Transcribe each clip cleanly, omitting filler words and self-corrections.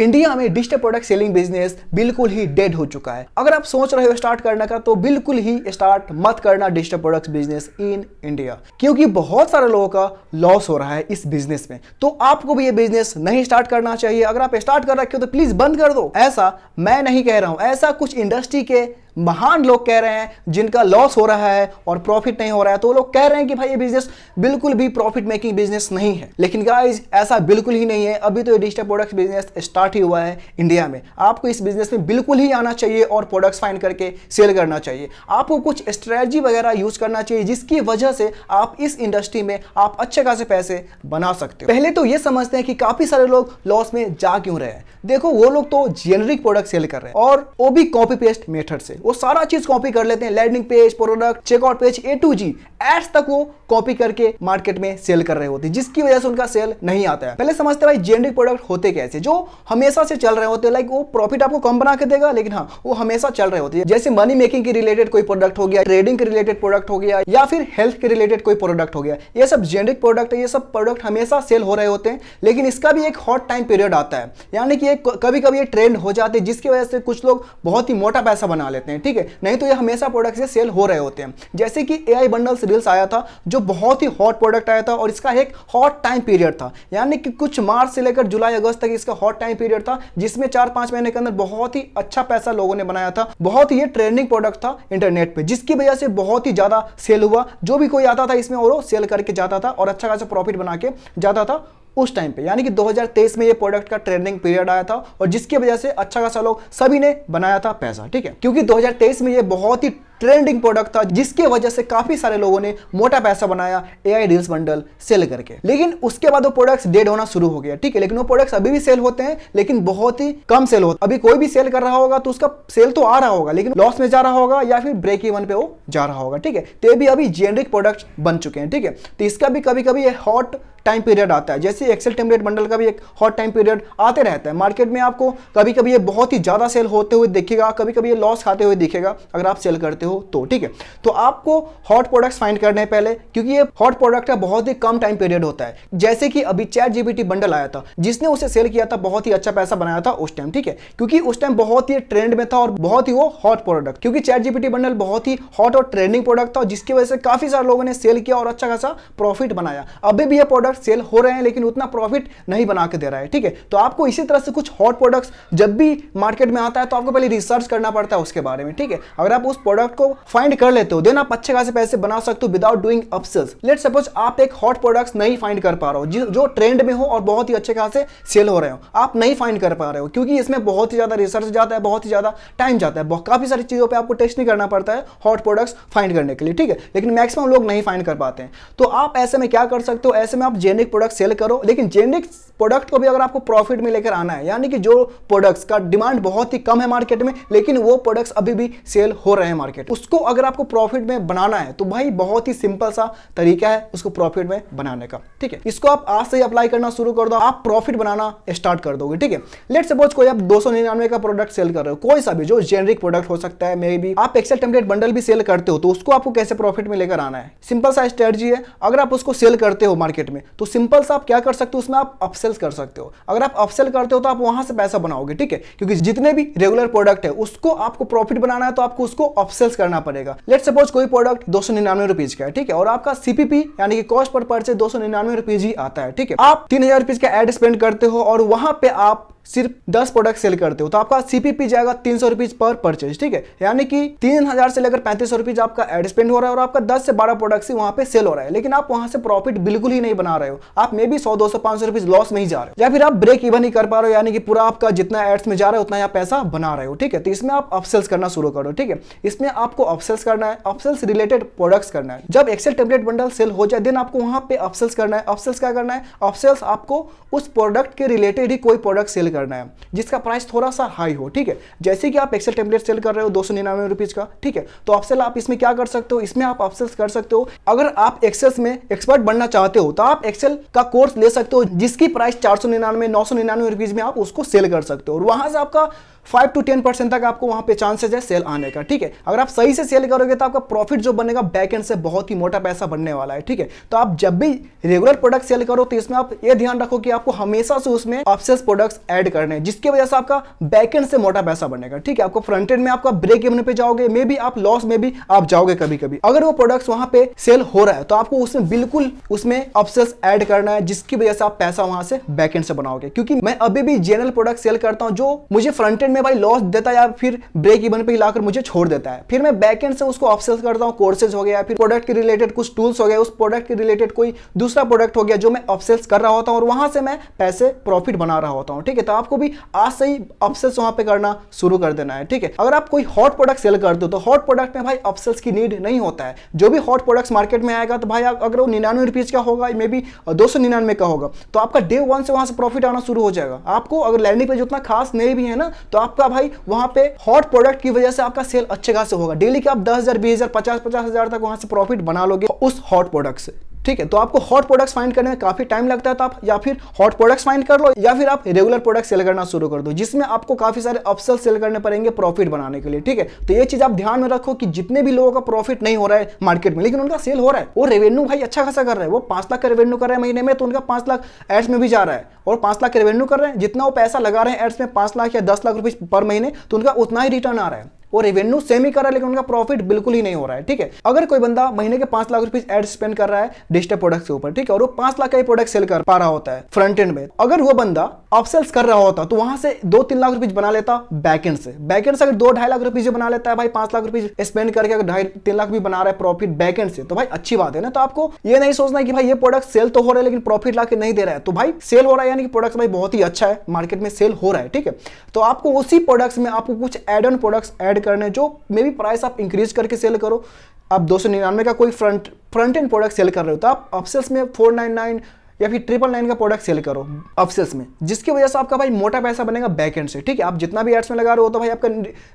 India में digital product selling business बिल्कुल ही dead हो चुका है। अगर आप सोच रहे हो स्टार्ट करने का तो बिल्कुल ही स्टार्ट मत करना digital product business in India, क्योंकि बहुत सारे लोगों का लॉस हो रहा है इस बिजनेस में। तो आपको भी ये बिजनेस नहीं स्टार्ट करना चाहिए। अगर आप स्टार्ट कर रखे हो तो प्लीज बंद कर दो। ऐसा मैं नहीं कह रहा हूं, ऐसा कुछ इंडस्ट्री के महान लोग कह रहे हैं जिनका लॉस हो रहा है और प्रॉफिट नहीं हो रहा है। तो वो लोग कह रहे हैं कि भाई ये बिजनेस बिल्कुल भी प्रॉफिट मेकिंग बिजनेस नहीं है। लेकिन गाइस ऐसा बिल्कुल ही नहीं है। अभी तो ये डिजिटल प्रोडक्ट्स बिजनेस स्टार्ट ही हुआ है इंडिया में। आपको इस बिजनेस में बिल्कुल ही आना चाहिए और प्रोडक्ट्स फाइंड करके सेल करना चाहिए। आपको कुछ स्ट्रेटजी वगैरह यूज करना चाहिए जिसकी वजह से आप इस इंडस्ट्री में आप अच्छे खासे पैसे बना सकते हो। पहले तो ये समझते हैं कि काफी सारे लोग लॉस में जा क्यों रहे हैं। देखो वो लोग तो जेनरिक प्रोडक्ट सेल कर रहे हैं और वो भी कॉपी पेस्ट मेथड से। वो सारा चीज कॉपी कर लेते हैं, landing page, product, checkout page, A to G ads तक वो कॉपी करके मार्केट में सेल कर रहे होते हैं, जिसकी वजह से उनका सेल नहीं आता है। पहले समझते हैं भाई जेनरिक प्रोडक्ट होते कैसे, जो हमेशा से चल रहे होते हैं। लाइक वो प्रॉफिट आपको कम बना के देगा, लेकिन हाँ वो हमेशा चल रहे होते हैं। जैसे मनी मेकिंग के रिलेटेड कोई प्रोडक्ट हो गया, ट्रेडिंग के रिलेटेड प्रोडक्ट हो गया, या फिर हेल्थ के रिलेटेड कोई प्रोडक्ट हो गया। ये सब जेनरिक प्रोडक्ट है, ये सब प्रोडक्ट हमेशा सेल हो रहे होते हैं। लेकिन इसका भी एक हॉट टाइम पीरियड आता है, यानी कि कभी कभी ये ट्रेंड हो जाते हैं जिसकी वजह से कुछ लोग बहुत ही मोटा पैसा बना लेते हैं। ठीक है, नहीं तो ये हमेशा प्रोडक्ट से सेल हो रहे होते हैं। जैसे कि AI बंडल्स रील्स आया था जो बहुत ही हॉट प्रोडक्ट आया था और इसका एक हॉट टाइम पीरियड था, यानी कि कुछ मार्च से लेकर जुलाई अगस्त तक इसका हॉट टाइम पीरियड था, जिसमें 4-5 महीने के अंदर बहुत ही अच्छा पैसा लोगों ने बनाया था। बहुत ही ये ट्रेंडिंग प्रोडक्ट था इंटरनेट पे, जिसकी वजह से बहुत ही ज्यादा सेल हुआ। जो भी कोई आता था इसमें और सेल करके जाता था और अच्छा खासा प्रॉफिट बना के जाता था उस टाइम पे। यानी कि 2023 में ये प्रोडक्ट का ट्रेंडिंग पीरियड आया था और जिसकी वजह से अच्छा खासा लोग सभी ने बनाया था पैसा। ठीक है, क्योंकि 2023 में ये बहुत ही ट्रेंडिंग प्रोडक्ट था, जिसके वजह से काफी सारे लोगों ने मोटा पैसा बनाया AI रील्स बंडल सेल करके। लेकिन उसके बाद वो प्रोडक्ट्स डेड होना शुरू हो गया। ठीक है, लेकिन वो प्रोडक्ट्स अभी भी सेल होते हैं, लेकिन बहुत ही कम सेल होते हैं। अभी कोई भी सेल कर रहा होगा तो उसका सेल तो आ रहा होगा, लेकिन लॉस में जा रहा होगा या फिर ब्रेक इवन पे वो जा रहा होगा। ठीक है, तो ये भी अभी जेनरिक प्रोडक्ट्स बन चुके हैं। ठीक है, तो इसका भी कभी कभी ये हॉट टाइम पीरियड आता है। जैसे एक्सेल टेम्पलेट बंडल का भी एक हॉट टाइम पीरियड आते रहता है। मार्केट में आपको कभी कभी ये बहुत ही ज्यादा सेल होते हुए दिखेगा, कभी कभी ये लॉस खाते हुए दिखेगा अगर आप सेल करते हो तो। ठीक है, तो आपको हॉट प्रोडक्ट्स फाइंड करने हैं पहले, क्योंकि ये हॉट प्रोडक्ट का बहुत ही कम टाइम पीरियड होता है। जैसे कि अभी ChatGPT बंडल आया था, जिसने उसे सेल किया था, बहुत ही अच्छा पैसा बनाया था उस टाइम। ठीक है, क्योंकि उस टाइम बहुत ही ट्रेंड में था और बहुत ही वो हॉट प्रोडक्ट, क्योंकि ChatGPT बंडल बहुत ही हॉट और ट्रेंडिंग प्रोडक्ट था, जिसकी वजह से काफी सारे लोगों ने सेल किया और अच्छा खासा प्रॉफिट बनाया। अभी भी ये प्रोडक्ट सेल हो रहे हैं, लेकिन उतना प्रॉफिट नहीं बना के दे रहा है। ठीक है, तो आपको इसी तरह से कुछ हॉट प्रोडक्ट्स जब भी मार्केट में आता है तो आपको पहले रिसर्च करना पड़ता है उसके बारे में। ठीक है, अगर आप उस प्रोडक्ट को फाइंड कर लेते हो देन आप अच्छे खासे पैसे बना सकते हो विदाउट डूइंग अपसेल्स। लेट्स सपोज आप एक हॉट प्रोडक्ट्स नहीं फाइंड कर पा रहे हो जो ट्रेंड में हो और बहुत ही अच्छे खासे सेल हो रहे हो, आप नहीं फाइंड कर पा रहे हो क्योंकि इसमें बहुत ही ज्यादा रिसर्च जाता है, बहुत ही ज्यादा टाइम जाता है, काफी सारी चीजों पे आपको टेस्ट नहीं करना पड़ता है हॉट प्रोडक्ट्स फाइंड करने के लिए। ठीक है, लेकिन मैक्सिमम लोग नहीं फाइंड कर पाते हैं। तो आप ऐसे में क्या कर सकते हो, ऐसे में आप जेनरिक प्रोडक्ट सेल करो, लेकिन जेनरिक प्रोडक्ट को भी अगर आपको प्रॉफिट में लेकर आना है, यानी कि जो प्रोडक्ट्स का डिमांड बहुत ही कम है मार्केट में, लेकिन वो प्रोडक्ट्स अभी भी सेल हो रहे हैं मार्केट, उसको अगर आपको प्रॉफिट में बनाना है तो भाई बहुत ही सिंपल सा तरीका है उसको प्रॉफिट में बनाने का। ठीक है, इसको आप आज से ही अप्लाई करना शुरू कर दो, आप प्रॉफिट बनाना स्टार्ट कर दोगे। ठीक है, लेट्स सपोज कोई आप 299 का प्रोडक्ट सेल कर रहे हो, कोई सा भी जो जेनरिक प्रोडक्ट हो सकता है, मे बी आप एक्सेल टेम्पलेट बंडल भी सेल करते हो, तो उसको आपको कैसे प्रॉफिट में लेकर आना है, सिंपल सा स्ट्रेटजी है। अगर आप उसको सेल करते हो मार्केट में तो सिंपल सा आप क्या कर सकते हो, उसमें आप अपसेल कर सकते हो। अगर आप अपसेल करते हो तो आप वहां से पैसा बनाओगे। ठीक है, क्योंकि जितने भी रेगुलर प्रोडक्ट है उसको आपको प्रॉफिट बनाना है तो आपको उसको अपसेल्स करना पड़ेगा। लेट्स सपोज कोई प्रोडक्ट 299 रुपीज का है, ठीक है, और आपका CPP यानी कि कॉस्ट पर परचेज 299 रुपीज ही आता है। ठीक है, आप 3000 रुपीज का एड स्पेंड करते हो और वहां पे आप सिर्फ 10 प्रोडक्ट सेल करते हो तो आपका CPP जाएगा 300 रुपीज पर परचेज। ठीक है, यानी कि 3000 से लेकर 3500 रुपीज आपका एड स्पेंड हो रहा है और आपका 10 से 12 प्रोडक्ट से वहां पे सेल हो रहा है, लेकिन आप वहां से प्रॉफिट बिल्कुल ही नहीं बना रहे हो। आप मे बी 100, 200, 500 रुपीज लॉस में ही जा रहे हो, या फिर आप ब्रेक इवन ही कर पा रहे हो, यानी कि पूरा आपका जितना एड्स में जा रहा है उतना ही आप पैसा बना रहे हो। ठीक है, तो इसमें आप अपसेल्स करना शुरू करो। ठीक है, इसमें आपको अपसेल्स करना है, अपसेल्स रिलेटेड प्रोडक्ट्स करना है। जब एक्सेल टेम्पलेट बंडल सेल हो जाए देन आपको वहां पे अपसेल्स करना है। अपसेल्स क्या करना है, अपसेल्स आपको उस प्रोडक्ट के रिलेटेड ही कोई प्रोडक्ट सेल करना है जिसका प्राइस थोड़ा सा हाई हो। ठीक है, जैसे कि आप एक्सेल टेम्पलेट सेल कर रहे हो 299 रुपीज का, ठीक है, तो अपसेल आप इसमें क्या कर सकते हो, इसमें आप अपसेल्स कर सकते हो। अगर आप एक्सेल्स में एक्सपर्ट बनना चाहते हो तो आप एक्सेल का कोर्स ले सकते हो जिसकी प्राइस 499, 999 रुपीज में आप उसको सेल कर सकते हो और वहां से आपका 5 to 10% तक आपको वहां पे चांसेस है सेल आने का। ठीक है, अगर आप सही से सेल करोगे तो आपका प्रॉफिट जो बनेगा बैक एंड से बहुत ही मोटा पैसा बनने वाला है। ठीक है, तो आप जब भी रेगुलर प्रोडक्ट सेल करो तो इसमें आप ये ध्यान रखो कि आपको हमेशा से उसमें अपसेल्स प्रोडक्ट्स ऐड करने हैं जिसकी वजह से आपका बैकएंड से मोटा पैसा बनेगा। ठीक है, आपको फ्रंट एंड में आपका ब्रेक इवन पे जाओगे, मे बी आप लॉस में भी आप जाओगे कभी कभी। अगर वो प्रोडक्ट्स वहां पे सेल हो रहा है तो आपको उसमें बिल्कुल उसमें अपसेल्स ऐड करना है जिसकी वजह से आप पैसा वहां से बैकएंड से बनाओगे। क्योंकि मैं अभी भी जनरल प्रोडक्ट सेल करता हूं जो मुझे फ्रंट एंड में भाई लॉस देता है या फिर ब्रेक इवन पे लाकर मुझे छोड़ देता है, फिर मैं बैकएंड से उसको अपसेल्स करता हूं। कोर्सेज हो गया, फिर प्रोडक्ट के रिलेटेड कुछ टूल्स हो गए, उस प्रोडक्ट के रिलेटेड कोई दूसरा प्रोडक्ट हो गया जो मैं अपसेल्स कर रहा होता हूं और वहां से मैं पैसे प्रॉफिट बना रहा होता हूं। ठीक है, तो आपको भी आज से ही अपसेल्स वहां पे करना शुरू कर देना है। ठीक है, अगर आप कोई हॉट प्रोडक्ट सेल करते हो तो हॉट प्रोडक्ट में भाई अपसेल्स की नीड नहीं होता है। जो भी हॉट प्रोडक्ट्स मार्केट में आएगा तो भाई अगर वो 99 रुपीज का होगा, मे बी 299 का होगा, तो आपका डे 1 से वहां से प्रॉफिट आना शुरू हो जाएगा। आपको अगर लैंडिंग पेज उतना खास नहीं भी है ना तो आपका भाई वहां पे हॉट प्रोडक्ट की वजह से आपका सेल अच्छे खासे होगा। डेली के आप 10,000, 20,000, 50,000 तक वहां से प्रॉफिट बना लोगे उस हॉट प्रोडक्ट से। ठीक है, तो आपको हॉट प्रोडक्ट्स फाइंड करने में काफी टाइम लगता है, तो आप या फिर हॉट प्रोडक्ट्स फाइंड कर लो या फिर आप रेगुलर प्रोडक्ट सेल करना शुरू कर दो जिसमें आपको काफी सारे अपसेल सेल करने पड़ेंगे प्रॉफिट बनाने के लिए। ठीक है, तो ये चीज आप ध्यान में रखो कि जितने भी लोगों का प्रॉफिट नहीं हो रहा है मार्केट में लेकिन उनका सेल हो रहा है, वो रेवेन्यू भाई अच्छा खासा कर रहे हैं, वो 5 लाख का रेवेन्यू कर रहे हैं महीने में, तो उनका 5 लाख एड्स में भी जा रहा है और 5 लाख का रेवेन्यू कर रहे हैं। जितना वो पैसा लगा रहे हैं एड्स में 5 लाख या 10 लाख रुपए पर महीने, तो उनका उतना ही रिटर्न आ रहा है। वो रेवेन्यू सेम ही कर रहा है लेकिन उनका प्रॉफिट बिल्कुल ही नहीं हो रहा है। ठीक है, अगर कोई बंदा महीने के 5 लाख रुपए एड स्पेंड कर रहा है डिजिटल प्रोडक्ट के ऊपर, ठीक है, और वो 5 लाख का ही प्रोडक्ट सेल कर पा रहा होता है फ्रंट एंड में, अगर वो बंदा अपसेल्स कर रहा होता तो वहां से 2-3 लाख रुपए बना लेता बैकएंड से। बैकएंड से अगर 2-2.5 लाख रुपए बना लेता है भाई, 5 लाख रुपए स्पेंड करके अगर 2.5-3 लाख भी बना रहा है प्रॉफिट बैकएंड से, तो भाई अच्छी बात है ना। तो आपको ये नहीं सोचना है कि भाई ये प्रोडक्ट सेल तो हो रहा है लेकिन प्रॉफिट लाके नहीं दे रहा है, तो भाई सेल हो रहा है यानी कि प्रोडक्ट भाई बहुत ही अच्छा है, मार्केट में सेल हो रहा है। ठीक है, तो आपको उसी प्रोडक्ट्स में आपको कुछ एड ऑन प्रोडक्ट्स ऐड करने जो भी प्राइस आप इंक्रीज करके सेल करो। आप 299 का कोई फ्रंट एंड प्रोडक्ट सेल कर रहे हो तो आप अपसेल्स में 499 या फिर 999 का प्रोडक्ट सेल करो अपसेल्स में, जिसकी वजह से आपका भाई मोटा पैसा बनेगा बैकएंड से। ठीक है, आप जितना भी एड्स में लगा रहे हो तो भाई आपका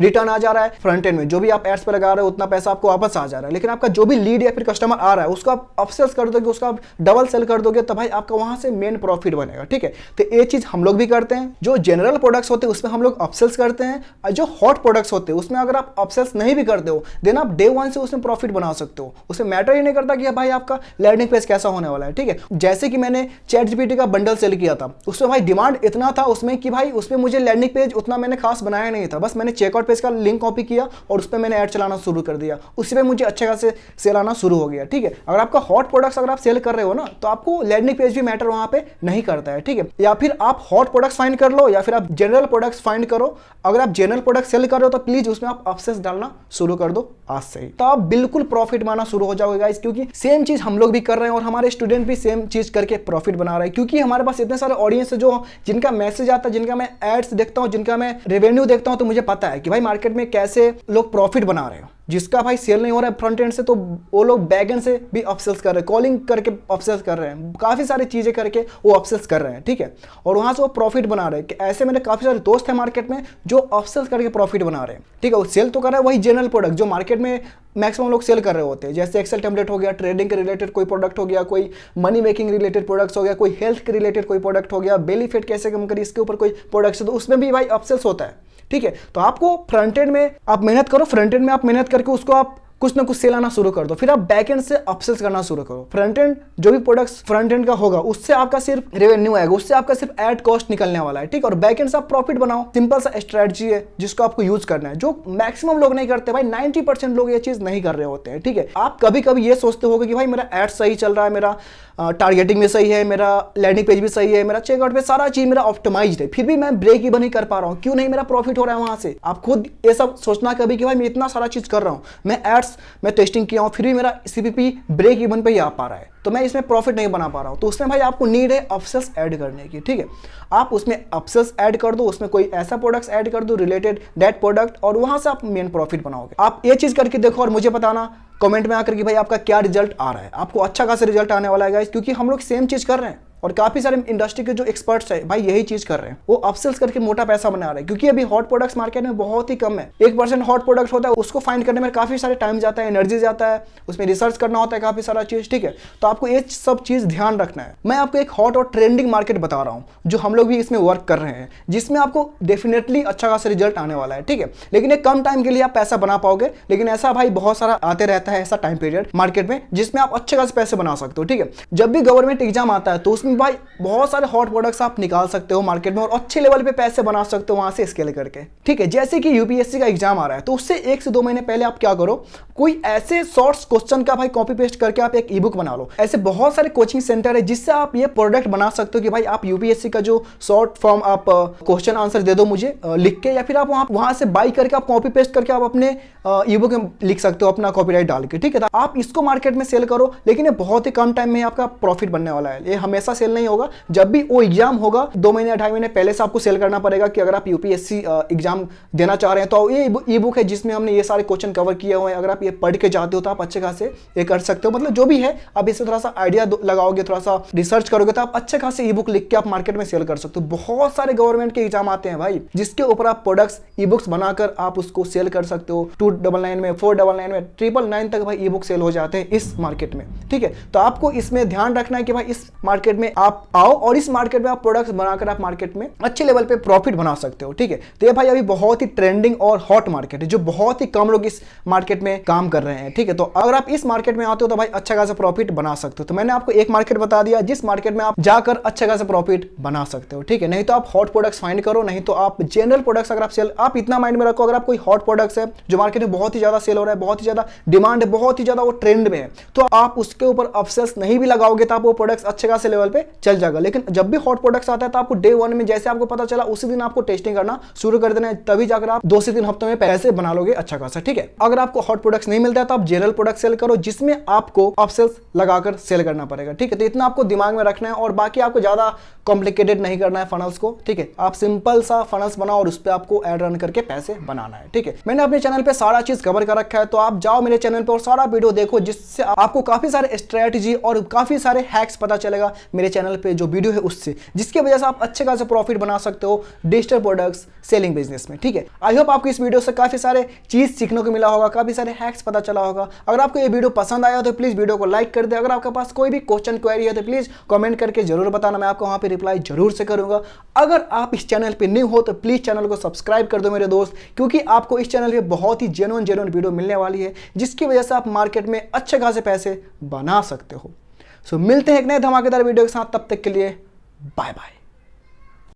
रिटर्न आ जा रहा है, फ्रंट एंड में जो भी आप एड्स पे लगा रहे हो उतना पैसा आपको वापस आ जा रहा है, लेकिन आपका जो भी लीड या फिर कस्टमर आ रहा है उसको आप अपसेल्स कर दोगे, उसका आप डबल सेल कर दोगे तो भाई आपका वहां से मेन प्रॉफिट बनेगा। ठीक है, तो ये चीज हम लोग भी करते हैं। जो जनरल प्रोडक्ट्स होते हैं उसमें हम लोग अपसेल्स करते हैं, और जो हॉट प्रोडक्ट्स होते हैं उसमें अगर आप अपसेल्स नहीं भी करते हो देन आप डे 1 से उसमें प्रॉफिट बना सकते हो। उसमें मैटर ही नहीं करता कि भाई आपका लैंडिंग पेज कैसा होने वाला है। ठीक है, जैसे कि मैंने ChatGPT का बंडल सेल किया था, उसमें भाई डिमांड इतना था उसमें कि भाई उसमें मुझे लैंडिंग पेज उतना मैंने खास बनाया नहीं था, बस मैंने चेकआउट पेज का लिंक कॉपी किया और उस पर मैंने ऐड चलाना शुरू कर दिया, उसी पे मुझे अच्छे खासे सेल आना शुरू हो गया। ठीक है, अगर आपका हॉट प्रोडक्ट्स अगर आप सेल कर रहे हो ना तो आपको लैंडिंग पेज भी मैटर वहां पे नहीं करता है। ठीक है, या फिर आप हॉट प्रोडक्ट्स फाइंड कर लो या फिर आप जनरल प्रोडक्ट्स फाइंड करो। अगर आप जनरल प्रोडक्ट सेल कर रहे हो तो प्लीज उसमें आप अपसेल्स डालना शुरू कर दो आज से ही, तो आप बिल्कुल प्रॉफिट बनाना शुरू हो जाओगे गाइस, क्योंकि सेम चीज हम लोग भी कर रहे हैं और हमारे स्टूडेंट भी सेम चीज करके प्रॉफिट बना रहे हैं। क्योंकि हमारे पास इतने सारे ऑडियंस है जो जिनका मैसेज आता है, जिनका मैं एड्स देखता हूं, जिनका मैं रेवेन्यू देखता हूं, तो मुझे पता है कि भाई मार्केट में कैसे लोग प्रॉफिट बना रहे हैं। जिसका भाई सेल नहीं हो रहा है फ्रंट एंड से तो वो लोग बैक एंड से भी अपसेल्स कर रहे हैं, कॉलिंग करके अपसेल्स कर रहे हैं, काफी सारी चीजें करके वो अपसेल्स कर रहे हैं। ठीक है, और वहां से वो प्रॉफिट बना रहे हैं। ऐसे मेरे काफी सारे दोस्त हैं मार्केट में जो अपसेल्स करके प्रॉफिट बना रहे हैं। ठीक है, वो सेल तो कर रहा है वही जनरल प्रोडक्ट जो मार्केट में मैक्सिमम लोग सेल कर रहे होते हैं, जैसे एक्सेल टेम्पलेट हो गया, ट्रेडिंग के रिलेटेड कोई प्रोडक्ट हो गया, कोई मनी मेकिंग रिलेटेड प्रोडक्ट्स हो गया, कोई हेल्थ के रिलेटेड कोई प्रोडक्ट हो गया, बेली फैट कैसे कम करें इसके ऊपर कोई प्रोडक्ट्स, तो उसमें भी भाई अपसेल्स होता है। ठीक है, तो आपको फ्रंट एंड में आप मेहनत करो, फ्रंट एंड में आप मेहनत करके उसको आप कुछ ना कुछ सेल आना शुरू कर दो, फिर आप बैक एंड से अपसेल्स करना शुरू करो। फ्रंट एंड जो भी प्रोडक्ट्स फ्रंट एंड का होगा उससे आपका सिर्फ रेवेन्यू आएगा, उससे आपका सिर्फ एड कॉस्ट निकलने वाला है। ठीक है, और बैक एंड से आप प्रॉफिट बनाओ। सिंपल सा स्ट्रेटजी है जिसको आपको यूज करना है, जो मैक्सिमम लोग नहीं करते भाई, 90% लोग ये चीज नहीं कर रहे होते हैं। ठीक है, आप कभी कभी ये सोचते होगे कि भाई मेरा एड सही चल रहा है, मेरा टारगेटिंग भी सही है, मेरा लैंडिंग पेज भी सही है, मेरा चेकआउट पे सारा चीज मेरा ऑप्टिमाइज्ड है, फिर भी मैं ब्रेक इवन नहीं कर पा रहा हूं, क्यों नहीं मेरा प्रॉफिट हो रहा है वहां से। आप खुद ये सब सोचना कभी कि भाई मैं इतना सारा चीज कर रहा हूं, मैं एड्स मैं टेस्टिंग किया हूं, फिर भी मेरा सीपीपी ब्रेक इवन पे ही आ पा रहा है, तो मैं इसमें प्रॉफिट नहीं बना पा रहा हूं। तो उसमें भाई आपको नीड है अपसेल्स ऐड करने की। ठीक है, आप उसमें अपसेल्स ऐड कर दो, उसमें कोई ऐसा प्रोडक्ट्स ऐड कर दो रिलेटेड दैट प्रोडक्ट, और वहां से आप मेन प्रॉफिट बनाओगे। आप ये चीज करके देखो और मुझे बताना कमेंट में आकर कि भाई आपका क्या रिजल्ट आ रहा है। आपको अच्छा खासा रिजल्ट आने वाला है गाइस, क्योंकि हम लोग सेम चीज कर रहे हैं और काफी सारे इंडस्ट्री के जो एक्सपर्ट्स है भाई यही चीज कर रहे हैं, वो अपसेल्स करके मोटा पैसा बना रहे हैं। क्योंकि अभी हॉट प्रोडक्ट्स मार्केट में बहुत ही कम है, 1% हॉट प्रोडक्ट होता है, उसको फाइंड करने में काफी सारे टाइम जाता है, एनर्जी जाता है, उसमें रिसर्च करना होता है काफी सारा चीज। ठीक है, तो आपको ये सब चीज ध्यान रखना है। मैं आपको एक हॉट और ट्रेंडिंग मार्केट बता रहा हूँ जो हम लोग भी इसमें वर्क कर रहे हैं, जिसमें आपको डेफिनेटली अच्छा खासा रिजल्ट आने वाला है। ठीक है, लेकिन एक कम टाइम के लिए आप पैसा बना पाओगे, लेकिन ऐसा भाई बहुत सारा आते रहता है ऐसा टाइम पीरियड मार्केट में जिसमें आप अच्छे खासे पैसे बना सकते हो। ठीक है, जब भी गवर्नमेंट एग्जाम आता है तो उसमें में भाई बहुत सारे हॉट प्रोडक्ट्स आप निकाल सकते हो मार्केट में और अच्छे लेवल पे पैसे बना सकते हो वहां से स्केल करके। ठीक है, जैसे कि यूपीएससी का एग्जाम आ रहा है तो उससे 1 से 2 महीने पहले आप क्या करो, कोई ऐसे शॉर्ट्स क्वेश्चन का भाई कॉपी पेस्ट करके आप एक ई बुक बना लो। ऐसे बहुत सारे कोचिंग सेंटर है जिससे आप ये प्रोडक्ट बना सकते हो कि भाई आप यूपीएससी का जो शॉर्ट फॉर्म आप क्वेश्चन आंसर दे दो मुझे लिख के, या फिर आप वहां से बाई करके आप कॉपी पेस्ट करके आप अपने ई बुक में लिख सकते हो अपना कॉपीराइट डाल के। ठीक है, तो आप इसको मार्केट में सेल करो, लेकिन ये बहुत ही कम टाइम में आपका प्रॉफिट बनने वाला है। ये हमेशा सेल नहीं होगा, जब भी वो एग्जाम होगा 2 महीने 2.5 महीने पहले से आपको सेल करना पड़ेगा कि अगर आप यूपीएससी एग्जाम देना चाह रहे हैं तो ये ई बुक है जिसमें हमने ये सारे क्वेश्चन कवर किए हुए हैं। अगर आप ये पढ़ के जाते हो तो आप अच्छे खासे ये कर सकते हो। मतलब जो भी है आप इससे थोड़ा सा आइडिया लगाओगे, थोड़ा सा रिसर्च करोगे तो आप अच्छे खासे ई बुक लिख के आप मार्केट में सेल कर सकते हो। बहुत सारे गवर्नमेंट के एग्जाम आते हैं भाई जिसके ऊपर आप प्रोडक्ट्स ई बुक्स बनाकर आप उसको सेल कर सकते हो। 299 में, 499 में, 999 तक भाई ई बुक सेल हो जाते हैं इस मार्केट में। ठीक है, तो आपको इसमें ध्यान रखना है कि भाई इस मार्केट में आप आओ और इस मार्केट में आप प्रोडक्ट्स बनाकर आप मार्केट में अच्छे लेवल पे प्रॉफिट बना सकते हो। ठीक है, तो ये भाई अभी बहुत ही ट्रेंडिंग और हॉट मार्केट है जो बहुत ही कम लोग इस मार्केट में काम कर रहे हैं। ठीक है, तो अगर आप इस मार्केट में आते हो तो भाई अच्छा खासा प्रॉफिट बना सकते हो। तो मैंने आपको एक मार्केट बता दिया जिस मार्केट में आप जाकर अच्छा खासा प्रॉफिट बना सकते हो। ठीक है, नहीं तो आप हॉट प्रोडक्ट्स फाइंड करो, नहीं तो आप जनरल प्रोडक्ट्स अगर आप सेल, आप इतना माइंड में रखो अगर आप कोई हॉट प्रोडक्ट्स है जो मार्केट में बहुत ही ज्यादा सेल हो रहा है, बहुत ही ज्यादा डिमांड है, बहुत ही ज्यादा वो ट्रेंड में है, तो आप उसके ऊपर अपसेल्स नहीं भी लगाओगे तो आप वो प्रोडक्ट्स अच्छे खासे लेवल पे चल जाएगा। लेकिन जब भी हॉट प्रोडक्ट्स आता है तो आपको डे 1 में जैसे आपको पता चला उसी दिन आपको टेस्टिंग करना शुरू कर देना है, तभी जाकर आप 2 से 3 हफ्तों में पैसे बना लोगे अच्छा खासा। ठीक है, अगर आपको हॉट प्रोडक्ट्स नहीं मिलता है तो आप जनरल प्रोडक्ट सेल करो जिसमें आपको अपसेल्स लगाकर सेल करना पड़ेगा। ठीक है, तो इतना आपको दिमाग में रखना है और बाकी आपको ज्यादा कॉम्प्लिकेटेड नहीं करना है फनल्स को। ठीक है, आप सिंपल सा फनल्स बनाओ और उस पर आपको एड रन करके पैसे बनाना है। ठीक है, मैंने अपने चैनल पे सारा चीज कवर कर रखा है, तो आप जाओ मेरे चैनल पे और सारा वीडियो देखो जिससे आपको काफी सारे स्ट्रेटजी और काफी सारे हैक्स पता चलेगा मेरे चैनल पे जो वीडियो है उससे, जिसकी वजह से आप अच्छे खासे प्रॉफिट बना सकते हो डिजिटल प्रोडक्ट्स सेलिंग बिजनेस में। ठीक है, आई होप आपको इस वीडियो से काफी सारे चीज सीखने को मिला होगा, काफी सारे हैक्स पता चला होगा। अगर आपको ये वीडियो पसंद आया तो प्लीज वीडियो को लाइक कर दे। अगर आपके पास कोई भी क्वेश्चन क्वेरी है तो प्लीज कमेंट करके जरूर बताना, मैं आपको वहां पे रिप्लाई जरूर से करूंगा। अगर आप इस चैनल पे न्यू हो तो प्लीज चैनल को सब्सक्राइब कर दो मेरे दोस्त, क्योंकि आपको इस चैनल पे बहुत ही जेन्युइन वीडियो मिलने वाली है जिसकी वजह से आप मार्केट में अच्छे खासे पैसे बना सकते हो। सो मिलते हैं एक नए धमाकेदार वीडियो के साथ, तब तक के लिए बाय बाय।